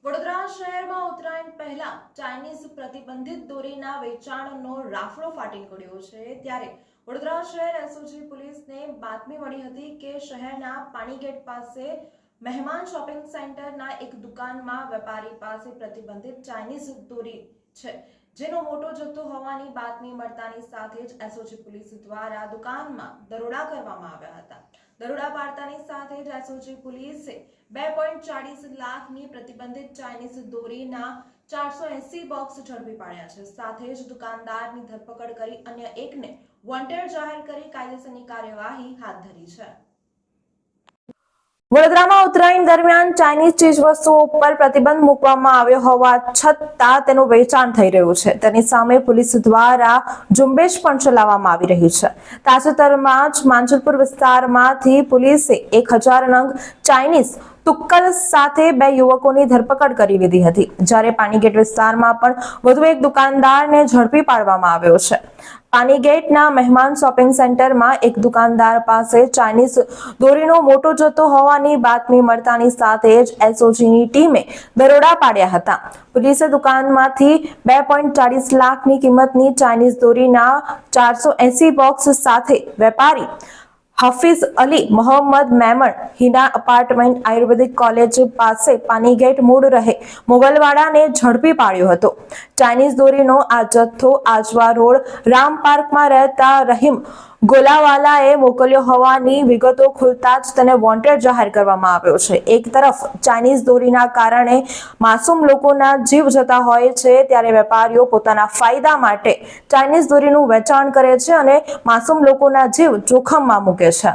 વડોદરા શહેરમાં ઉત્તરાયણ પહેલા ચાઇનીઝ પ્રતિબંધિત દોરીના વેચાણનો રાફડો ફાટી પડ્યો છે ત્યારે વડોદરા શહેર એસઓજી પોલીસને બાતમી મળી હતી કે શહેરના પાણીગેટ પાસે મહેમાન શોપિંગ સેન્ટરના એક દુકાનમાં વેપારી પાસે પ્રતિબંધિત ચાઇનીઝ દોરી છે જેનો મોટો જથ્થો હોવાની બાતમી મળતાની સાથે જ એસઓજી પોલીસ દ્વારા દુકાનમાં દરોડા કરવામાં આવ્યા હતા। દરોડા પાડતાની સાથે જ એસઓજી પોલીસે 2.40 લાખની પ્રતિબંધિત ચાઇનીઝ દોરીના 480 બોક્સ ઝડપી પાડ્યા છે। સાથે જ દુકાનદારની ધરપકડ કરી અન્ય એકને વોન્ટેડ જાહેર કરી કાયદેસરની કાર્યવાહી હાથ ધરી છે। વડોદરામાં ઉત્તરાયણ દરમિયાન ચાઇનીઝ ચીજવસ્તુઓ ઉપર પ્રતિબંધ મૂકવામાં આવ્યો હોવા છતાં તેનું વેચાણ થઈ રહ્યું છે। તેની સામે પોલીસ દ્વારા ઝુંબેશ પણ ચલાવવામાં આવી રહી છે। તાજેતરમાં જ માંજલપુર વિસ્તારમાંથી પોલીસે 1000 નંગ ચાઇનીઝ તુક્કલ સાથે 2 યુવકોની ધરપકડ કરી લીધી હતી, જ્યારે પાણીગેટ વિસ્તારમાં પણ વધુ એક દુકાનદારને ઝડપી પાડવામાં આવ્યો છે। પાણીગેટના મહેમાન શોપિંગ સેન્ટરમાં એક દુકાનદાર પાસે ચાઇનીઝ દોરીનો મોટો જથ્થો હોવાની બાતમી મળતાની સાથે જ એસઓજીની ટીમે દરોડા પાડ્યા હતા। પોલીસે દુકાનમાંથી 2.40 લાખની કિંમતની ચાઇનીઝ દોરીના 480 બોક્સ સાથે વેપારી હાફિઝ અલી મોહમ્મદ મેમણ હિના અપાર્ટમેન્ટ આયુર્વેદિક કોલેજ પાસે પાણીગેટ મૂળ રહે મોગલવાડાને ઝડપી પાડ્યો હતો। ચાઇનીઝ દોરીનો આ જથ્થો આજવા રોડ રામ પાર્કમાં રહેતા રહીમ ગોલાવાલાએ મોકલ્યો હોવાની વિગતો ખુલતા જ તેને વોન્ટેડ જાહેર કરવામાં આવ્યો છે। એક તરફ ચાઇનીઝ દોરીના કારણે માસૂમ લોકોના જીવ જતા હોય છે, ત્યારે વેપારીઓ પોતાના ફાયદા માટે ચાઇનીઝ દોરીનું વેચાણ કરે છે અને માસૂમ લોકોના જીવ જોખમમાં મૂકે છે।